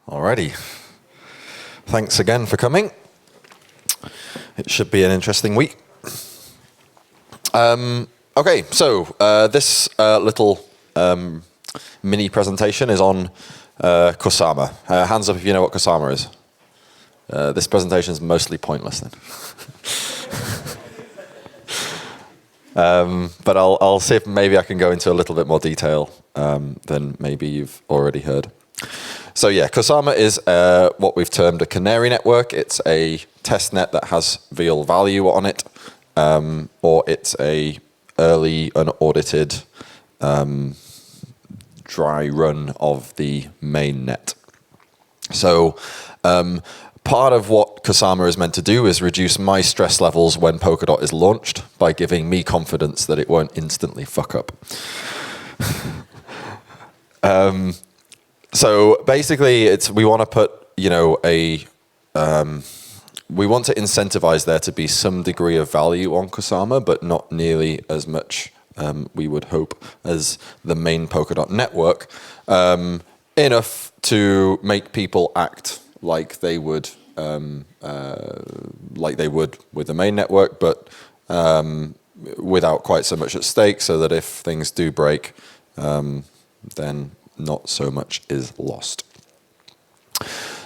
Alrighty. Thanks again for coming. It should be an interesting week. Okay, so this little mini presentation is on Kusama. Hands up if you know what Kusama is. This presentation is mostly pointless then. But I'll see if maybe I can go into a little bit more detail than maybe you've already heard. So yeah, Kusama is what we've termed a canary network. It's a test net that has real value on it, or it's a early unaudited dry run of the main net. So part of what Kusama is meant to do is reduce my stress levels when Polkadot is launched by giving me confidence that it won't instantly fuck up. So basically, we want to put, we want to incentivize there to be some degree of value on Kusama, but not nearly as much, we would hope, as the main Polkadot network, enough to make people act like they would with the main network, but without quite so much at stake, so that if things do break, then not so much is lost.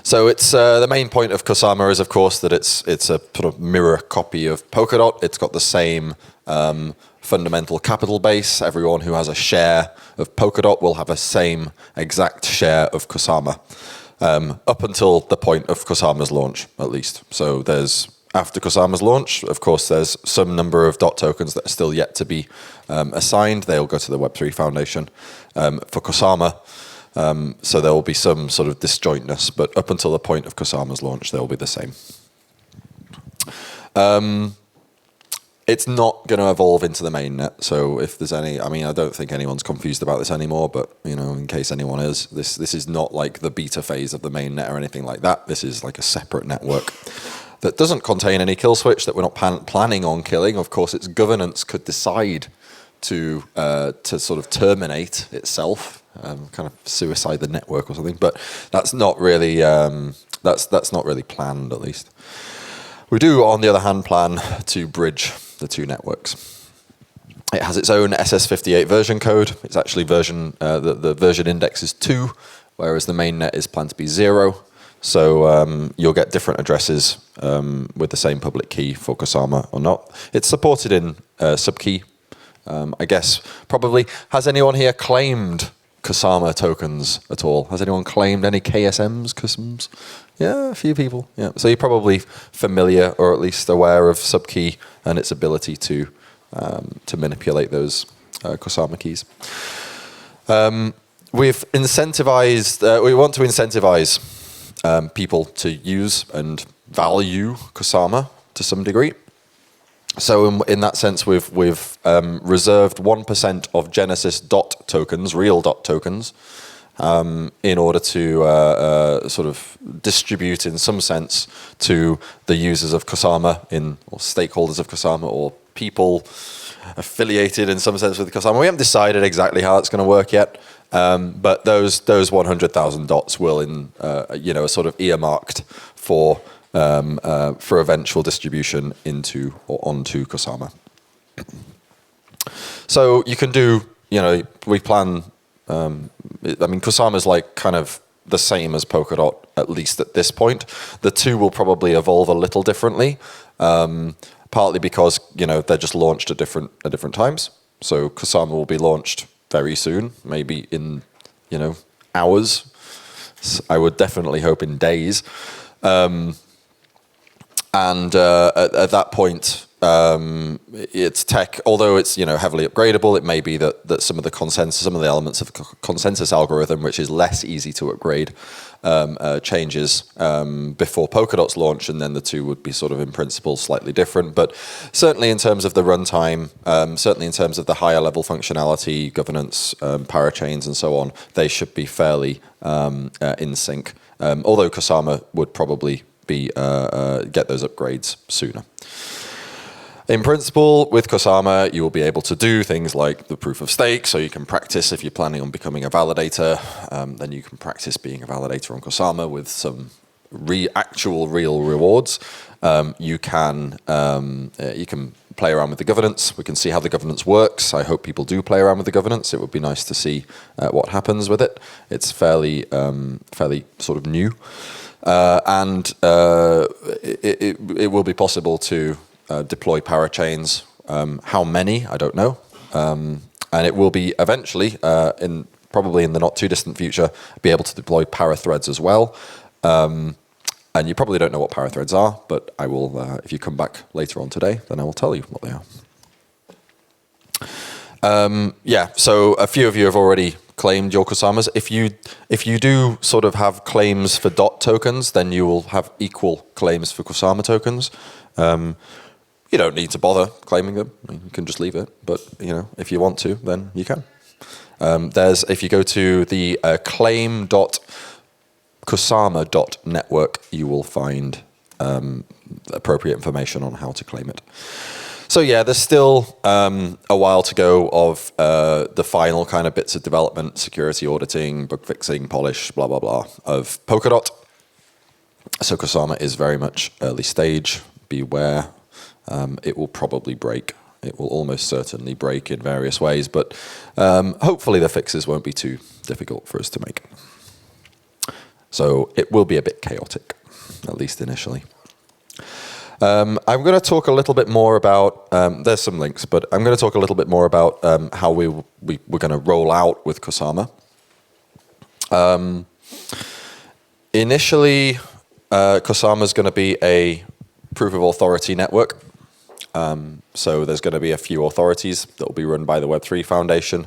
So it's the main point of Kusama is, of course, that it's a sort of mirror copy of Polkadot. It's got the same fundamental capital base. Everyone who has a share of Polkadot will have a same exact share of Kusama, up until the point of Kusama's launch, at least. So after Kusama's launch, of course, there's some number of DOT tokens that are still yet to be assigned. They'll go to the Web3 Foundation for Kusama. So there will be some sort of disjointness, but up until the point of Kusama's launch, they'll be the same. It's not going to evolve into the mainnet. So if there's any, I don't think anyone's confused about this anymore, but in case anyone is, this is not like the beta phase of the mainnet or anything like that. This is like a separate network that doesn't contain any kill switch, that we're not planning on killing. Of course, its governance could decide to sort of terminate itself, kind of suicide the network or something. But that's not really that's not really planned, at least. We do, on the other hand, plan to bridge the two networks. It has its own SS58 version code. It's actually the version index is 2, whereas the mainnet is planned to be 0. So you'll get different addresses with the same public key for Kusama or not. It's supported in subkey. I guess probably. Has anyone here claimed Kusama tokens at all? Has anyone claimed any KSMs, Kusams? Yeah, a few people. Yeah, so you're probably familiar or at least aware of subkey and its ability to manipulate those Kusama keys. We've incentivized. We want to incentivize people to use and value Kusama to some degree. So in that sense, we've reserved 1% of Genesis DOT tokens, real DOT tokens, in order to sort of distribute in some sense to the users of Kusama or stakeholders of Kusama, or people affiliated in some sense with Kusama. We haven't decided exactly how that's going to work yet, but those 100,000 dots will are sort of earmarked for eventual distribution into or onto Kusama. So you can do, we plan, Kusama is like kind of the same as Polkadot, at least at this point. The two will probably evolve a little differently, partly because, they're just launched at different times. So Kusama will be launched very soon, maybe in, hours. I would definitely hope in days. And at that point, it's tech, although it's heavily upgradable, it may be that some of the elements of the consensus algorithm, which is less easy to upgrade, changes before Polkadot's launch, and then the two would be sort of in principle slightly different. But certainly in terms of the runtime, certainly in terms of the higher level functionality, governance, parachains, and so on, they should be fairly in sync. Although Kusama would probably get those upgrades sooner. In principle, with Kusama, you will be able to do things like the proof of stake, so you can practice if you're planning on becoming a validator, then you can practice being a validator on Kusama with some actual real rewards. You can play around with the governance. We can see how the governance works. I hope people do play around with the governance. It would be nice to see what happens with it. It's fairly sort of new. And it will be possible to deploy parachains. How many? I don't know. And it will be eventually, probably in the not too distant future, be able to deploy parathreads as well. And you probably don't know what parathreads are, but I will, if you come back later on today, then I will tell you what they are. Yeah, so a few of you have already claimed your Kusamas. If you do sort of have claims for DOT tokens, then you will have equal claims for Kusama tokens. You don't need to bother claiming them. I mean, you can just leave it. But if you want to, then you can. If you go to the claim.kusama.network, you will find appropriate information on how to claim it. So yeah, there's still a while to go of the final kind of bits of development, security auditing, bug fixing, polish, blah, blah, blah, of Polkadot. So Kusama is very much early stage. Beware. It will probably break. It will almost certainly break in various ways, but hopefully the fixes won't be too difficult for us to make. So it will be a bit chaotic, at least initially. I'm going to talk a little bit more about, there's some links, but I'm going to talk a little bit more about how we're going to roll out with Kusama. Initially, Kusama is going to be a proof of authority network. So there's going to be a few authorities that will be run by the Web3 Foundation.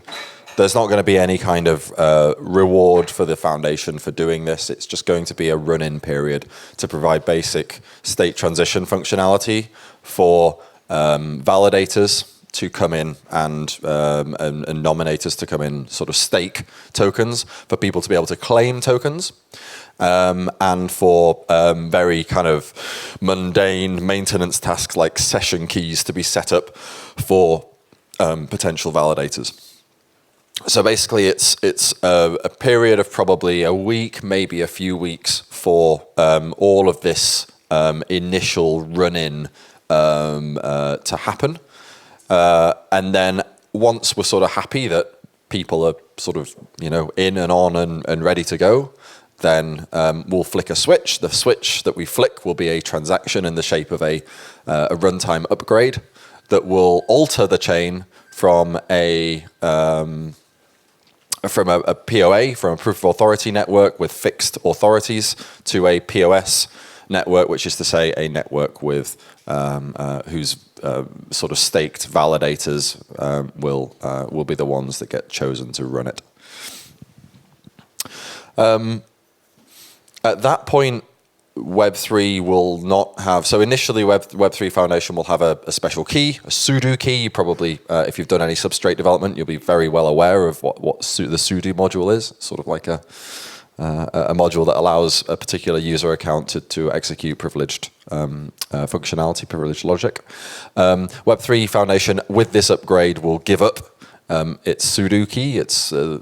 There's not going to be any kind of reward for the foundation for doing this. It's just going to be a run-in period to provide basic state transition functionality for validators to come in and nominators to come in, sort of stake tokens, for people to be able to claim tokens, and for very kind of mundane maintenance tasks like session keys to be set up for potential validators. So basically, it's a period of probably a week, maybe a few weeks, for all of this initial run-in to happen. And then once we're sort of happy that people are sort of in and on and ready to go, then we'll flick a switch. The switch that we flick will be a transaction in the shape of a runtime upgrade that will alter the chain from a POA, from a proof of authority network with fixed authorities, to a POS network, which is to say a network with whose sort of staked validators will be the ones that get chosen to run it. At that point, Web3 will not have, so initially Web3 Foundation will have a special key, a sudo key. You probably, if you've done any substrate development, you'll be very well aware of what the sudo module is. Sort of like a module that allows a particular user account to execute privileged functionality, privileged logic. Web3 Foundation, with this upgrade, will give up its sudo key. It's the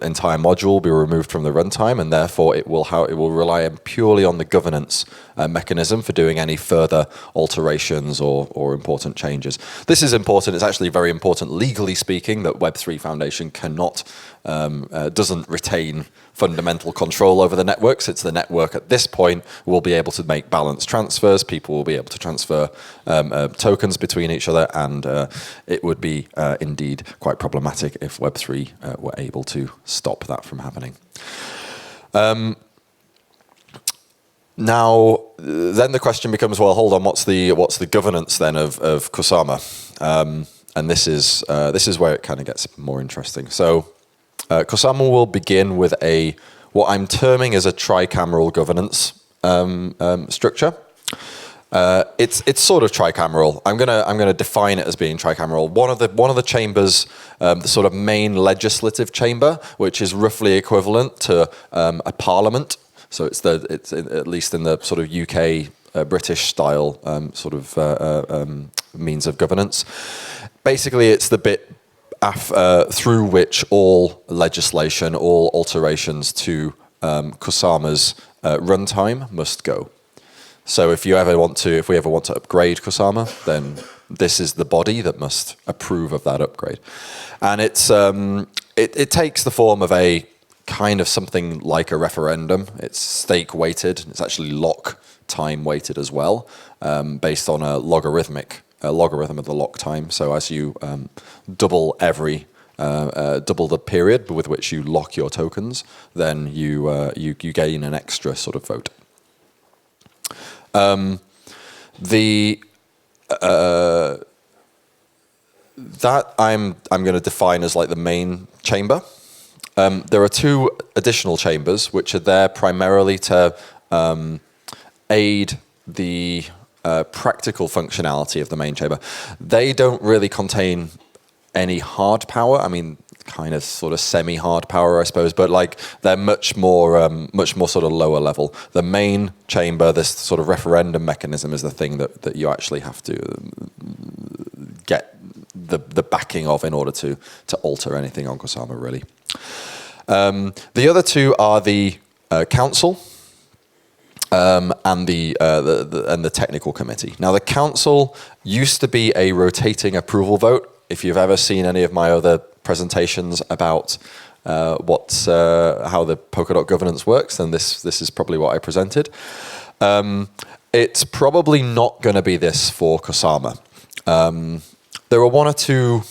entire module will be removed from the runtime, and therefore it will rely purely on the governance mechanism for doing any further alterations or important changes. This is important. It's actually very important legally speaking that Web3 Foundation doesn't retain fundamental control over the networks. It's the network at this point will be able to make balance transfers. People will be able to transfer tokens between each other, and it would be indeed quite problematic if Web3 were able to stop that from happening. Now, then the question becomes, well, hold on, what's the governance then of Kusama? And this is where it kind of gets more interesting. So Kusama will begin with what I'm terming as a tricameral governance structure. It's sort of tricameral. I'm gonna define it as being tricameral. One of the chambers, the sort of main legislative chamber, which is roughly equivalent to a parliament. So it's at least in the sort of UK British-style means of governance. Basically, it's the bit through which all legislation, all alterations to Kusama's runtime must go. So if we ever want to upgrade Kusama, then this is the body that must approve of that upgrade. And it takes the form of a kind of something like a referendum. It's stake weighted. It's actually lock time weighted as well, based on a logarithm of the lock time. So as you double the period with which you lock your tokens, then you gain an extra sort of vote. That I'm going to define as like the main chamber. There are two additional chambers which are there primarily to aid the practical functionality of the main chamber. They don't really contain any hard power. I mean, kind of sort of semi-hard power, I suppose, but like they're much more sort of lower level. The main chamber, this sort of referendum mechanism, is the thing that you actually have to get the backing of in order to alter anything on Kusama, really. The other two are the council and the technical committee. Now, the council used to be a rotating approval vote. If you've ever seen any of my other presentations about how the Polkadot governance works, then this is probably what I presented. It's probably not going to be this for Kusama. There are one or two.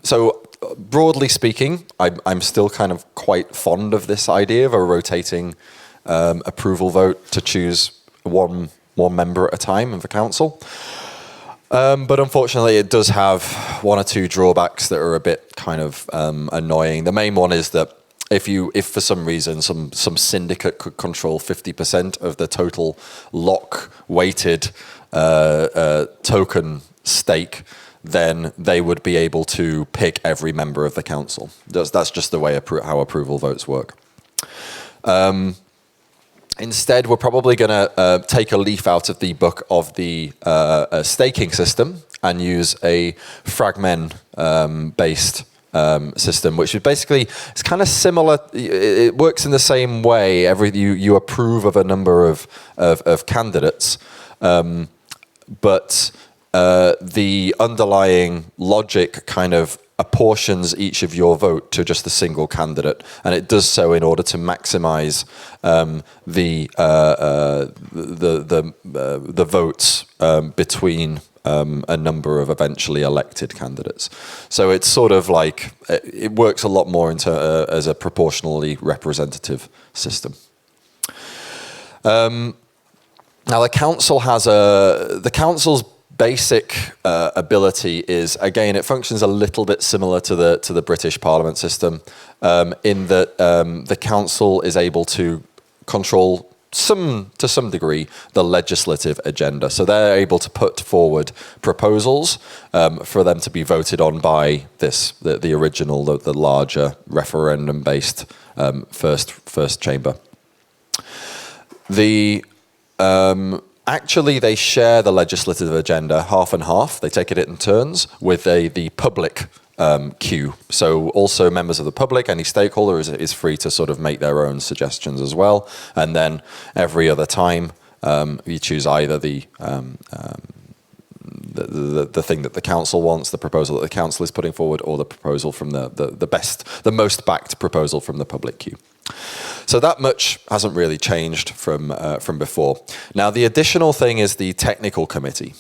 So broadly speaking, I'm still kind of quite fond of this idea of a rotating approval vote to choose one member at a time of the council. But unfortunately, it does have one or two drawbacks that are a bit kind of annoying. The main one is that if for some reason some syndicate could control 50% of the total lock-weighted token stake, then they would be able to pick every member of the council. That's just the way how approval votes work. Instead, we're probably going to take a leaf out of the book of the staking system and use a fragment-based system, which is basically, it's kind of similar. It works in the same way. You approve of a number of candidates, but the underlying logic kind of apportions each of your vote to just a single candidate, and it does so in order to maximize the votes between a number of eventually elected candidates. So it's sort of like it works a lot more as a proportionally representative system. Now the council's basic ability is, again, it functions a little bit similar to the British Parliament system, in that the council is able to control to some degree the legislative agenda. So they're able to put forward proposals for them to be voted on by the original, the larger referendum-based first chamber. Actually, they share the legislative agenda half and half. They take it in turns with the public queue. So also members of the public, any stakeholder is free to sort of make their own suggestions as well. And then every other time, you choose either the thing that the council wants, the proposal that the council is putting forward, or the proposal from the most backed proposal from the public queue. So that much hasn't really changed from before. Now, the additional thing is the technical committee.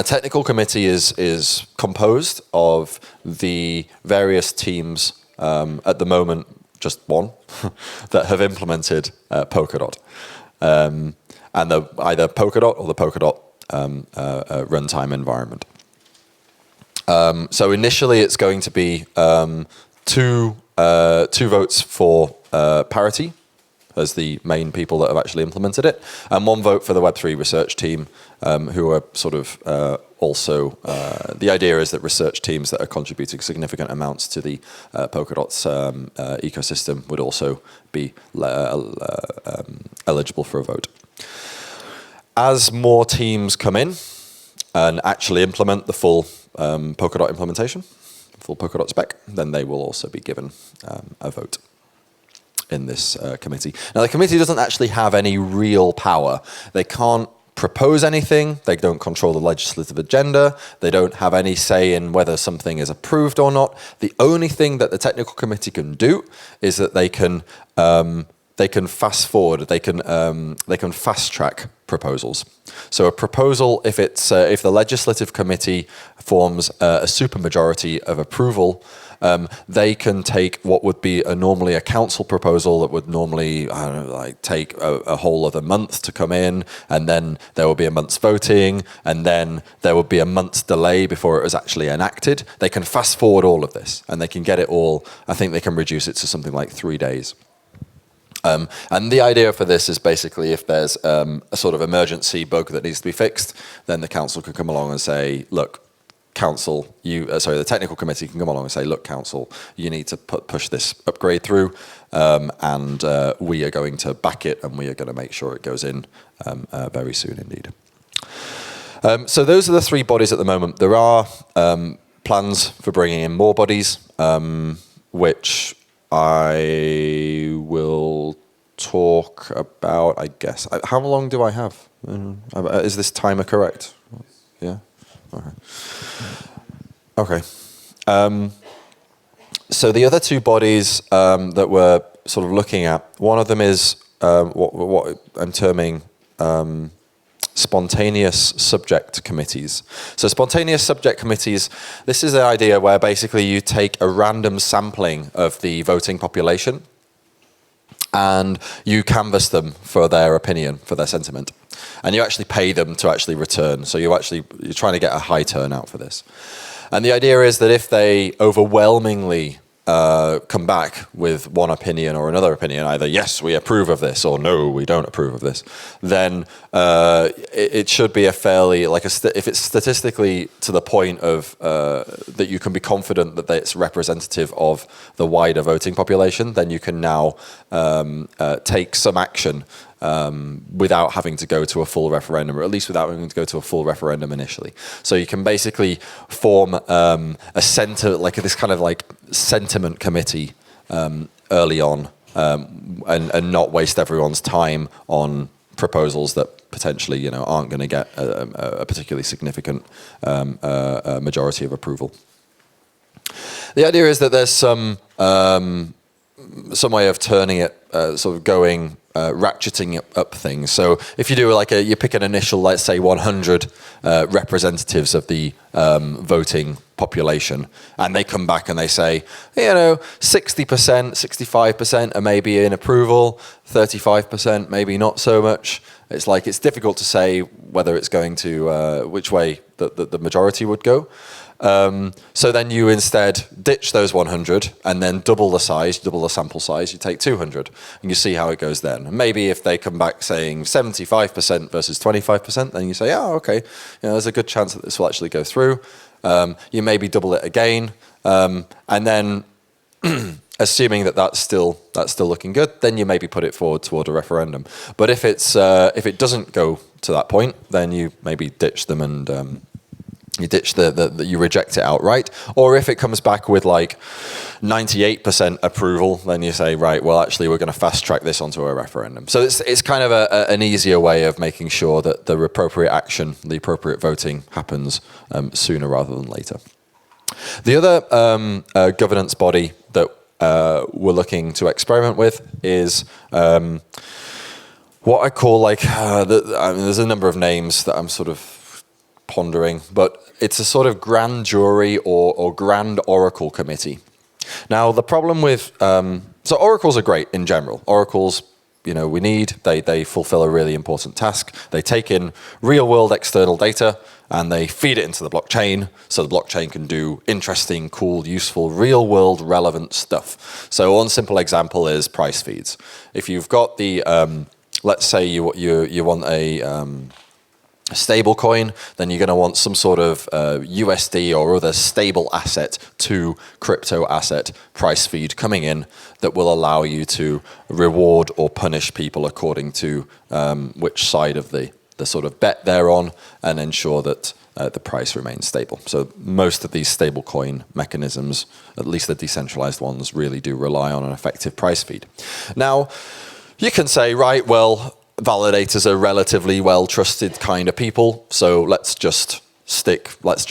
Technical committee is composed of the various teams, at the moment just one, that have implemented Polkadot. And either Polkadot or the Polkadot runtime environment. So initially it's going to be two votes for parity as the main people that have actually implemented it, and one vote for the Web3 research team, who are sort of also, the idea is that research teams that are contributing significant amounts to the Polkadot's ecosystem would also be eligible for a vote. as more teams come in and actually implement the full Polkadot implementation, full Polkadot spec, then they will also be given a vote in this committee. Now, the committee doesn't actually have any real power. They can't propose anything. They don't control the legislative agenda. They don't have any say in whether something is approved or not. The only thing that the technical committee can do is that they can fast forward. They can fast track proposals. So a proposal, if the legislative committee forms a supermajority of approval, they can take what would be normally a council proposal that would normally, I don't know, like take a whole other month to come in, and then there will be a month's voting, and then there would be a month's delay before it was actually enacted. They can fast forward all of this, and they can get it all, I think they can reduce it to something like 3 days. And the idea for this is basically if there's a sort of emergency bug that needs to be fixed, then the council can come along and say, look, council, the technical committee can come along and say, look, council, you need to push this upgrade through, and we are going to back it, and we are going to make sure it goes in very soon indeed. So those are the 3 bodies at the moment. There are plans for bringing in more bodies, which I will talk about, I guess. How long do I have? Is this timer correct? Yeah? Okay. So the other 2 bodies that we're sort of looking at, one of them is what I'm terming spontaneous subject committees. So spontaneous subject committees, this is the idea where basically you take a random sampling of the voting population and you canvass them for their opinion, for their sentiment. And you actually pay them to actually return. So you're trying to get a high turnout for this. And the idea is that if they overwhelmingly come back with one opinion or another opinion, either yes, we approve of this, or no, we don't approve of this, then it should be a fairly, if it's statistically to the point of that you can be confident that it's representative of the wider voting population, then you can now take some action without having to go to a full referendum, or at least without having to go to a full referendum initially. So you can basically form this kind of like sentiment committee early on, and not waste everyone's time on proposals that potentially aren't going to get a particularly significant majority of approval. The idea is that there's some way of turning it, sort of going, ratcheting up things. So if you do you pick an initial, let's say 100 representatives of the voting population, and they come back and they say, 60%, 65% are maybe in approval, 35% maybe not so much. It's difficult to say whether it's going to, which way the majority would go. So then you instead ditch those 100 and then double the sample size, you take 200 and you see how it goes then. And maybe if they come back saying 75% versus 25%, then you say, okay, there's a good chance that this will actually go through. You maybe double it again, and then assuming that that's still looking good, then you maybe put it forward toward a referendum. But if it doesn't go to that point, then you maybe ditch them and you ditch you reject it outright. Or if it comes back with 98% approval, then you say, right, well, actually, we're going to fast track this onto a referendum. So it's kind of an easier way of making sure that the appropriate action, the appropriate voting happens sooner rather than later. The other governance body that we're looking to experiment with is what I call there's a number of names that I'm sort of pondering, but it's a sort of grand jury or grand oracle committee. Now, the problem with so oracles are great in general. Oracles, they fulfill a really important task. They take in real world external data and they feed it into the blockchain, so the blockchain can do interesting, cool, useful, real world relevant stuff. So one simple example is price feeds. If you've got the let's say you want a stable coin, then you're going to want some sort of USD or other stable asset to crypto asset price feed coming in that will allow you to reward or punish people according to which side of the the sort of bet they're on and ensure that the price remains stable. So most of these stablecoin mechanisms, at least the decentralized ones, really do rely on an effective price feed. Now, you can say, right, well, validators are relatively well-trusted kind of people, so let's just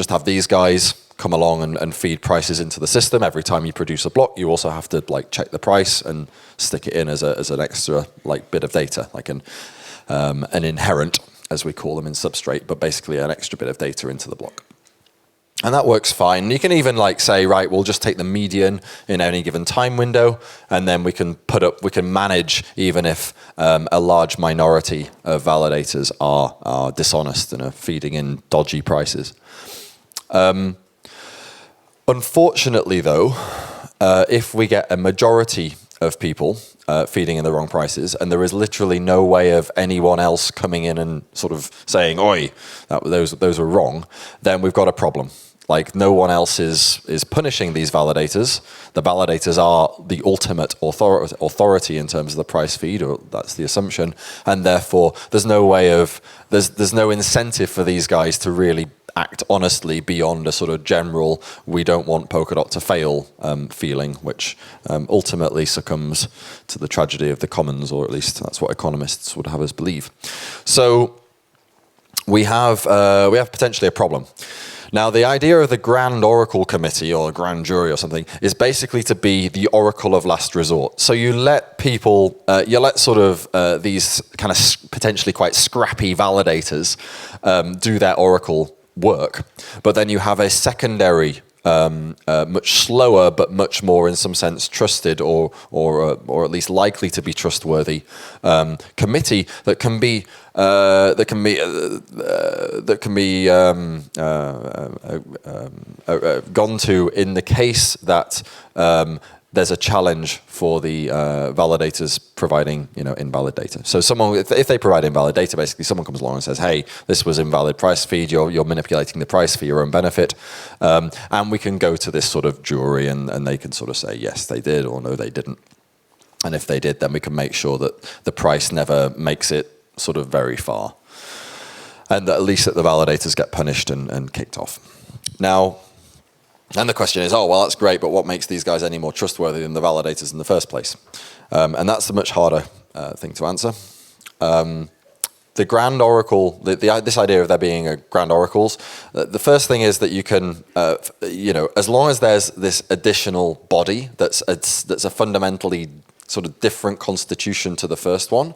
have these guys come along and feed prices into the system. Every time you produce a block, you also have to like check the price and stick it in as an extra like bit of data, like an inherent, as we call them in Substrate, but basically an extra bit of data into the block. And that works fine. You can even like say, right, we'll just take the median in any given time window, and then we can manage even if a large minority of validators are dishonest and are feeding in dodgy prices. Unfortunately, though, if we get a majority of people feeding in the wrong prices, and there is literally no way of anyone else coming in and sort of saying, "Oi, those were wrong," then we've got a problem. Like no one else is punishing these validators. The validators are the ultimate authority in terms of the price feed, or that's the assumption, and therefore there's no incentive for these guys to really act honestly beyond a sort of general "we don't want Polkadot to fail" feeling, which ultimately succumbs to the tragedy of the commons, or at least that's what economists would have us believe. So we have potentially a problem. Now, the idea of the Grand Oracle Committee or Grand Jury or something is basically to be the oracle of last resort. So you let people, these kind of potentially quite scrappy validators do their oracle work, but then you have a secondary, much slower but much more, in some sense, trusted or at least likely to be trustworthy committee that can be gone to in the case that there's a challenge for the validators providing, invalid data. So someone, if they provide invalid data, basically someone comes along and says, "Hey, this was invalid price feed. You're manipulating the price for your own benefit," and we can go to this sort of jury, and they can sort of say, "Yes, they did," or "No, they didn't." And if they did, then we can make sure that the price never makes it sort of very far, and that at least that the validators get punished and kicked off. Now. And the question is, oh, well, that's great, but what makes these guys any more trustworthy than the validators in the first place? And that's the much harder thing to answer. The Grand Oracle, this idea of there being a Grand Oracles, the first thing is that you can, as long as there's this additional body that's a fundamentally sort of different constitution to the first one,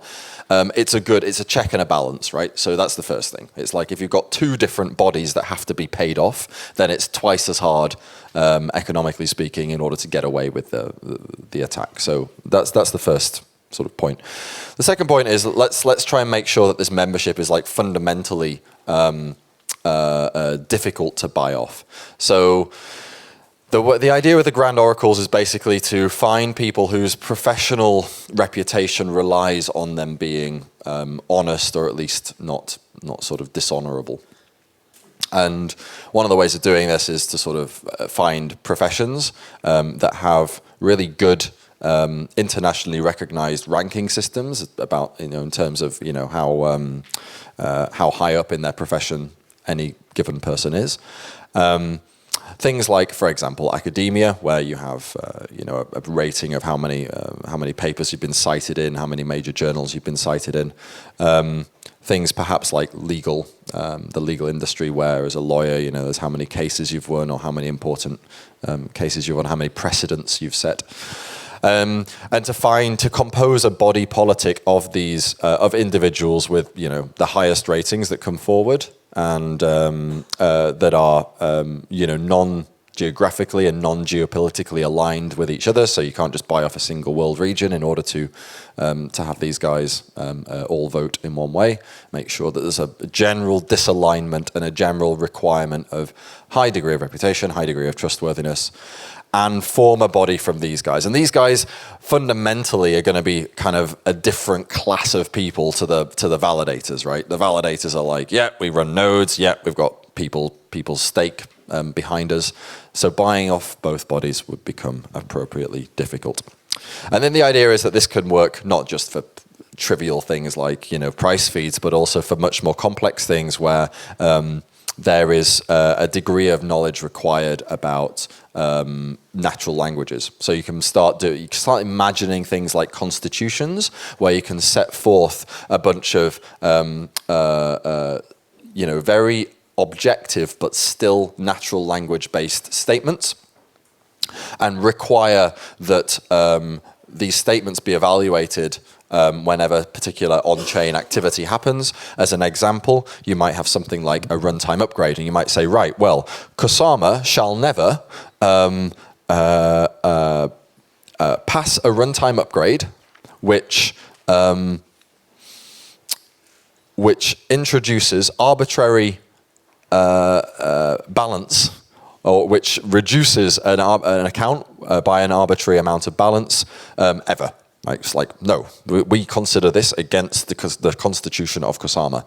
it's a check and a balance, right? So that's the first thing. It's like if you've got two different bodies that have to be paid off, then it's twice as hard, economically speaking, in order to get away with the attack. So that's the first sort of point. The second point is let's try and make sure that this membership is like fundamentally difficult to buy off. So the idea with the Grand Oracles is basically to find people whose professional reputation relies on them being honest, or at least not sort of dishonorable. And one of the ways of doing this is to sort of find professions that have really good internationally recognized ranking systems about, in terms of, how high up in their profession any given person is. Things like, for example, academia, where you have a rating of how many papers you've been cited in, how many major journals you've been cited in. Things perhaps like the legal industry, where as a lawyer, there's how many cases you've won, or how many important cases you've won, how many precedents you've set. And to compose a body politic of these of individuals with the highest ratings that come forward, and that are non-geographically and non-geopolitically aligned with each other. So you can't just buy off a single world region in order to have these guys all vote in one way. Make sure that there's a general disalignment and a general requirement of high degree of reputation, high degree of trustworthiness, and form a body from these guys. And these guys fundamentally are going to be kind of a different class of people to the validators, right? The validators are like, yeah, we run nodes, yeah, we've got people's stake behind us. So buying off both bodies would become appropriately difficult. And then the idea is that this can work not just for trivial things like, price feeds, but also for much more complex things where there is a degree of knowledge required about natural languages. So you can start imagining things like constitutions, where you can set forth a bunch of very objective but still natural language-based statements, and require that these statements be evaluated whenever particular on-chain activity happens. As an example, you might have something like a runtime upgrade, and you might say, right, well, Kusama shall never pass a runtime upgrade which introduces arbitrary balance, or which reduces an account by an arbitrary amount of balance ever. Like, it's like, no, we consider this against the constitution of Kusama.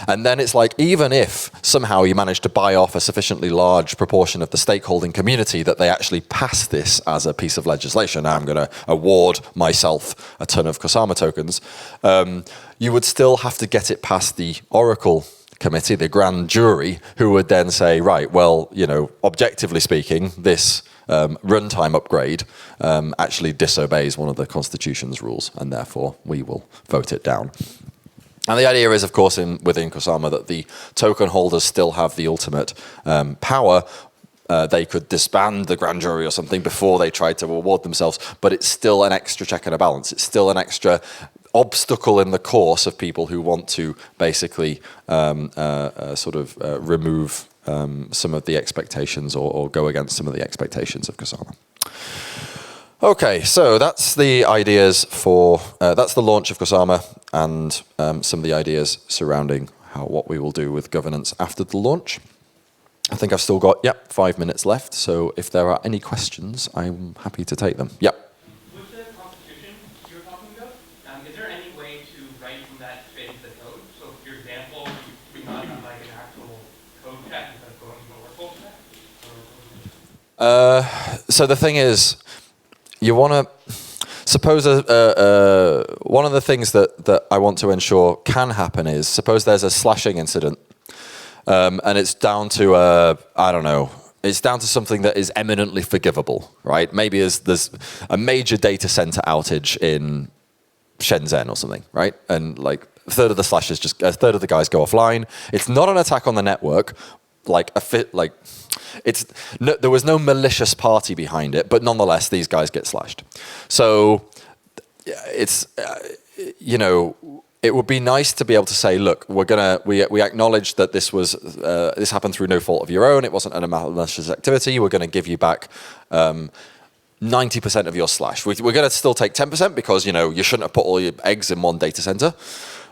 And then it's like, even if somehow you manage to buy off a sufficiently large proportion of the stakeholding community that they actually pass this as a piece of legislation, now I'm going to award myself a ton of Kusama tokens, you would still have to get it past the Oracle committee, the grand jury, who would then say, right, well, objectively speaking, this runtime upgrade actually disobeys one of the Constitution's rules, and therefore we will vote it down. And the idea is, of course, within Kusama, that the token holders still have the ultimate power. They could disband the grand jury or something before they tried to award themselves, but it's still an extra check and a balance. It's still an extra obstacle in the course of people who want to basically remove some of the expectations or go against some of the expectations of Kusama. Okay, so that's the ideas that's the launch of Kusama and some of the ideas surrounding what we will do with governance after the launch. I think I've still got, 5 minutes left, so if there are any questions, I'm happy to take them. Yep. With the constitution you're talking about, is there any way to write from that straight into the code? So, for example, we not have like an actual code check instead of going to a workflow check? So the thing is, you want to suppose one of the things that I want to ensure can happen is, suppose there's a slashing incident, and it's down to it's down to something that is eminently forgivable, right? Maybe there's a major data center outage in Shenzhen or something, right? And like a third of the guys go offline. It's not an attack on the network, there was no malicious party behind it, but nonetheless, these guys get slashed. So it's, it would be nice to be able to say, look, we acknowledge that this happened through no fault of your own. It wasn't a malicious activity. We're going to give you back 90% of your slash. We're going to still take 10% because you shouldn't have put all your eggs in one data center,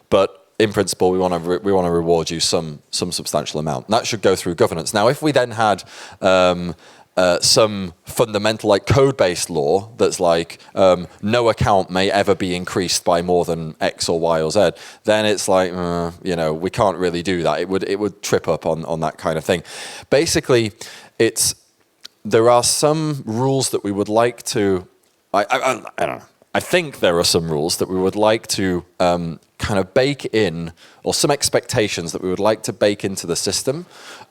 but in principle, we want to reward you some substantial amount. And that should go through governance. Now, if we then had some fundamental code-based law that's no account may ever be increased by more than X or Y or Z, then it's we can't really do that. It would trip up on that kind of thing. Basically, there are some rules that we would like to. I don't know. I think there are some rules that we would like to kind of bake in, or some expectations that we would like to bake into the system,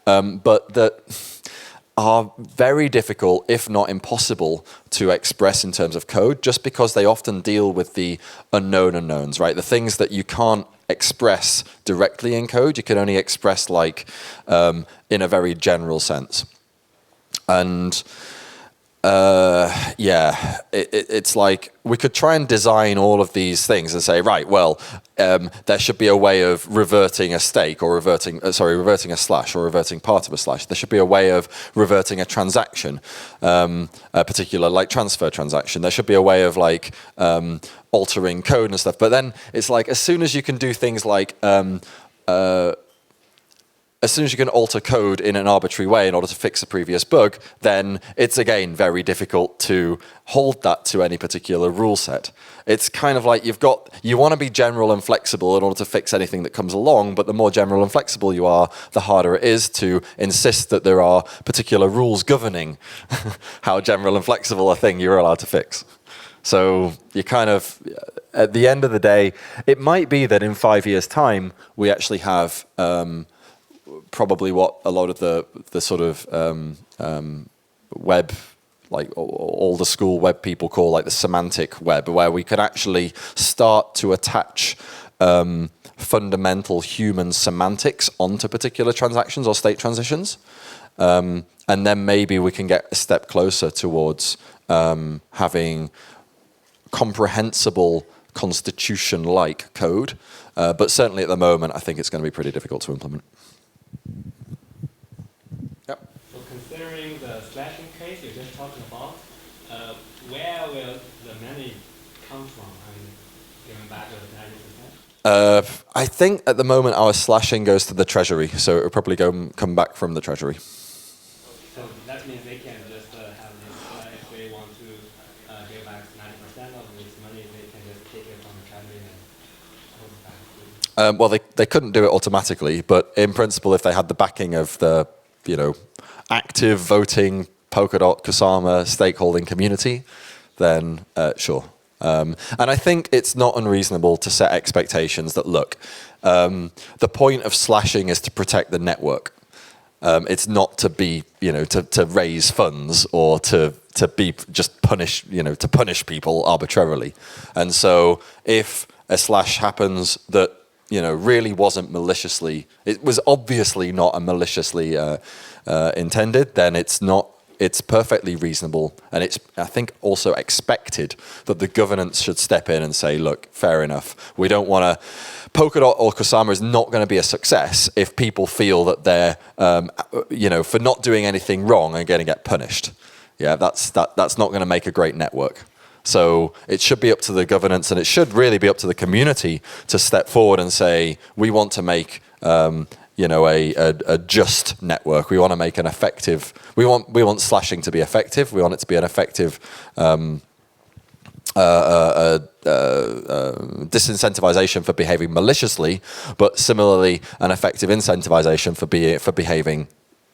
but that are very difficult, if not impossible, to express in terms of code, just because they often deal with the unknown unknowns, right? The things that you can't express directly in code, you can only express in a very general sense. And it's like we could try and design all of these things and say, right, well, there should be a way of reverting a stake or reverting a slash or reverting part of a slash. There should be a way of reverting a transaction, a particular transfer transaction. There should be a way of altering code and stuff. But then it's as soon as you can do things as soon as you can alter code in an arbitrary way in order to fix a previous bug, then it's again very difficult to hold that to any particular rule set. It's kind of like you want to be general and flexible in order to fix anything that comes along, but the more general and flexible you are, the harder it is to insist that there are particular rules governing how general and flexible a thing you're allowed to fix. So you kind of, at the end of the day, it might be that in 5 years' time, we actually have probably what a lot of the sort of web, like all the school web people call like the semantic web, where we could actually start to attach fundamental human semantics onto particular transactions or state transitions. And then maybe we can get a step closer towards having comprehensible constitution-like code. But certainly at the moment, I think it's going to be pretty difficult to implement. Yep. So considering the slashing case you're just talking about, where will the money come from? Given back to the 90%? I think at the moment our slashing goes to the Treasury, so it will probably come back from the Treasury. So that means they can just have this, if they want to give back 90% of this money, they can just take it from the Treasury and hold it back. Well, they couldn't do it automatically, but in principle, if they had the backing of the, active voting Polkadot, Kusama stakeholding community, then sure. And I think it's not unreasonable to set expectations that, look, the point of slashing is to protect the network. It's not to be, to raise funds or to be just to punish people arbitrarily. And so if a slash happens that, really wasn't maliciously, it was obviously not a maliciously intended, then it's perfectly reasonable, and it's, I think, also expected that the governance should step in and say, look, fair enough. We don't want to... Polkadot or Kusama is not going to be a success if people feel that they're, for not doing anything wrong are going to get punished. Yeah, that's not going to make a great network. So it should be up to the governance, and it should really be up to the community to step forward and say, we want to make... a just network. We want to make an effective. We want slashing to be effective. We want it to be an effective disincentivization for behaving maliciously, but similarly an effective incentivization for behaving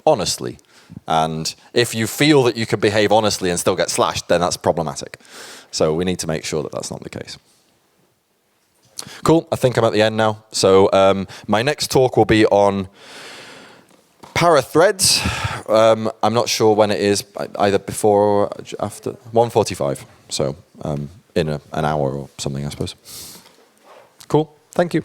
honestly. And if you feel that you can behave honestly and still get slashed, then that's problematic. So we need to make sure that that's not the case. Cool, I think I'm at the end now. So my next talk will be on parathreads. I'm not sure when it is, either before or after. 1:45, so in an hour or something, I suppose. Cool, thank you.